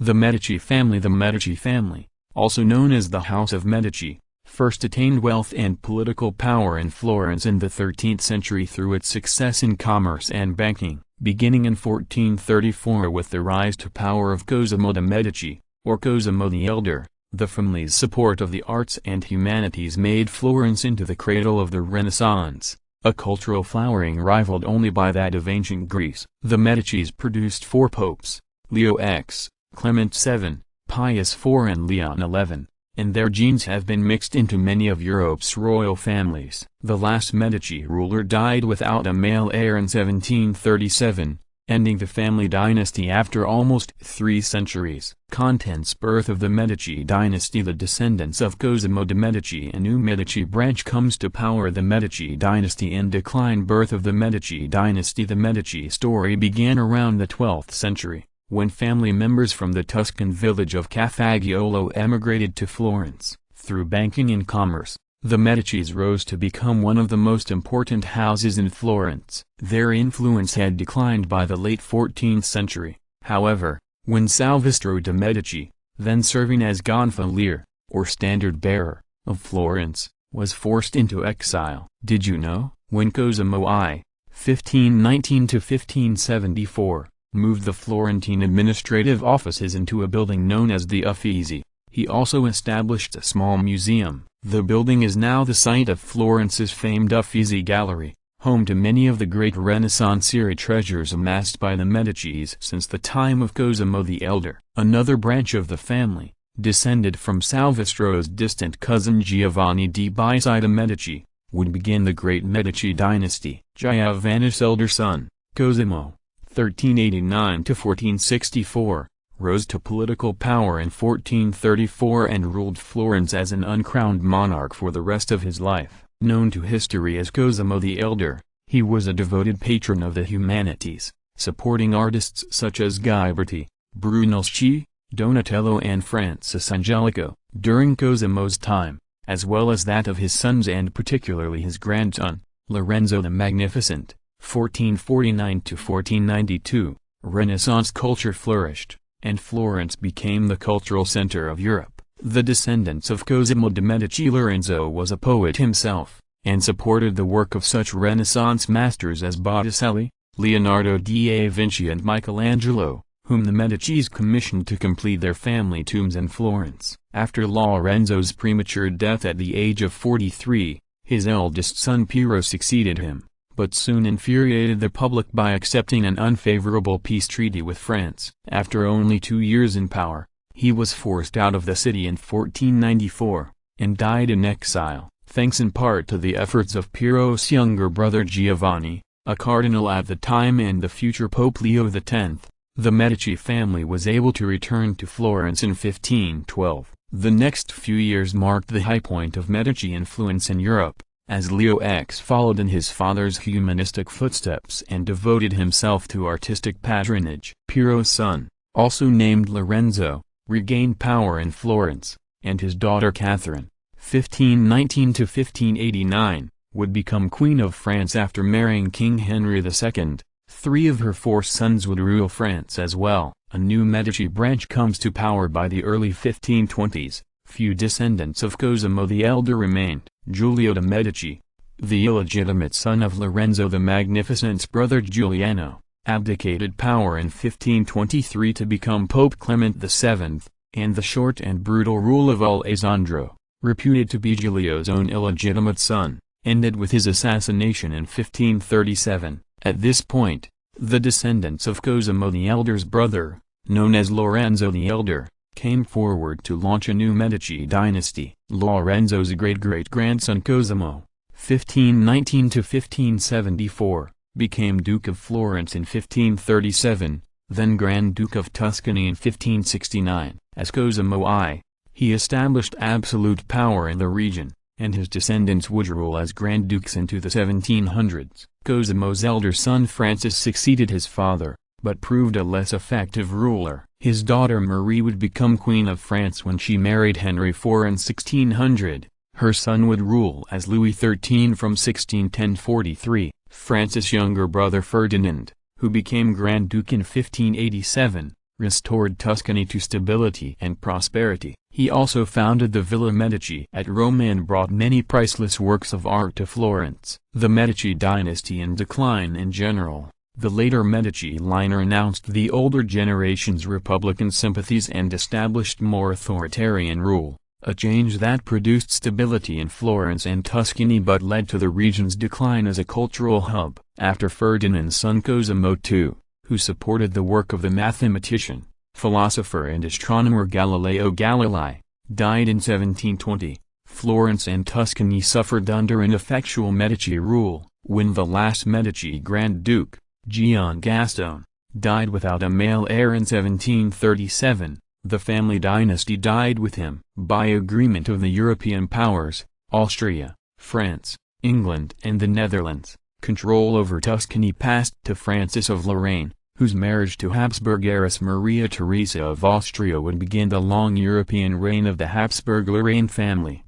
The Medici family, also known as the House of Medici, first attained wealth and political power in Florence in the 13th century through its success in commerce and banking, beginning in 1434 with the rise to power of Cosimo de' Medici, or Cosimo the Elder. The family's support of the arts and humanities made Florence into the cradle of the Renaissance, a cultural flowering rivaled only by that of ancient Greece. The Medicis produced four popes, Leo X, Clement VII, Pius IV and Leon XI, and their genes have been mixed into many of Europe's royal families. The last Medici ruler died without a male heir in 1737, ending the family dynasty after almost 3 centuries. Contents: birth of the Medici dynasty. The descendants of Cosimo de' Medici, a new Medici branch comes to power. The Medici dynasty in decline. Birth of the Medici dynasty. The Medici story began around the 12th century, when family members from the Tuscan village of Cafaggiolo emigrated to Florence. Through banking and commerce, the Medicis rose to become one of the most important houses in Florence. Their influence had declined by the late 14th century, however, when Salvestro de' Medici, then serving as gonfalonier, or standard-bearer, of Florence, was forced into exile. Did you know? When Cosimo I, 1519–1574, moved the Florentine administrative offices into a building known as the Uffizi, he also established a small museum. The building is now the site of Florence's famed Uffizi Gallery, home to many of the great Renaissance-era treasures amassed by the Medicis since the time of Cosimo the Elder. Another branch of the family, descended from Salvestro's distant cousin Giovanni di Bicci de' Medici, would begin the great Medici dynasty. Giovanni's elder son, Cosimo, 1389–1464, rose to political power in 1434 and ruled Florence as an uncrowned monarch for the rest of his life. Known to history as Cosimo the Elder, he was a devoted patron of the humanities, supporting artists such as Ghiberti, Brunelleschi, Donatello and Francis Angelico, during Cosimo's time, as well as that of his sons and particularly his grandson, Lorenzo the Magnificent, 1449–1492. Renaissance culture flourished, and Florence became the cultural center of Europe. The descendants of Cosimo de' Medici. Lorenzo was a poet himself, and supported the work of such Renaissance masters as Botticelli, Leonardo da Vinci and Michelangelo, whom the Medicis commissioned to complete their family tombs in Florence. After Lorenzo's premature death at the age of 43, his eldest son Piero succeeded him, but soon infuriated the public by accepting an unfavorable peace treaty with France. After only 2 years in power, he was forced out of the city in 1494, and died in exile, thanks in part to the efforts of Piero's younger brother Giovanni, a cardinal at the time and the future Pope Leo X. The Medici family was able to return to Florence in 1512. The next few years marked the high point of Medici influence in Europe, as Leo X followed in his father's humanistic footsteps and devoted himself to artistic patronage. Piero's son, also named Lorenzo, regained power in Florence, and his daughter Catherine, 1519–1589, would become Queen of France after marrying King Henry II. 3 of her 4 sons would rule France as well. A new Medici branch comes to power by the early 1520s. Few descendants of Cosimo the Elder remained. Giulio de' Medici, the illegitimate son of Lorenzo the Magnificent's brother Giuliano, abdicated power in 1523 to become Pope Clement VII, and the short and brutal rule of Alessandro, reputed to be Giulio's own illegitimate son, ended with his assassination in 1537. At this point, the descendants of Cosimo the Elder's brother, known as Lorenzo the Elder, came forward to launch a new Medici dynasty. Lorenzo's great-great-grandson Cosimo, 1519–1574, became Duke of Florence in 1537, then Grand Duke of Tuscany in 1569. As Cosimo I, he established absolute power in the region, and his descendants would rule as Grand Dukes into the 1700s. Cosimo's elder son Francis succeeded his father, but proved a less effective ruler. His daughter Marie would become Queen of France when she married Henry IV in 1600. Her son would rule as Louis XIII from 1610–43. Francis' younger brother Ferdinand, who became Grand Duke in 1587, restored Tuscany to stability and prosperity. He also founded the Villa Medici at Rome and brought many priceless works of art to Florence. The Medici dynasty in decline in general. The later Medici line renounced the older generation's republican sympathies and established more authoritarian rule, a change that produced stability in Florence and Tuscany but led to the region's decline as a cultural hub. After Ferdinand's son Cosimo II, who supported the work of the mathematician, philosopher and astronomer Galileo Galilei, died in 1720, Florence and Tuscany suffered under ineffectual Medici rule. When the last Medici Grand Duke, Gian Gastone, died without a male heir in 1737, the family dynasty died with him. By agreement of the European powers, Austria, France, England and the Netherlands, control over Tuscany passed to Francis of Lorraine, whose marriage to Habsburg heiress Maria Theresa of Austria would begin the long European reign of the Habsburg-Lorraine family.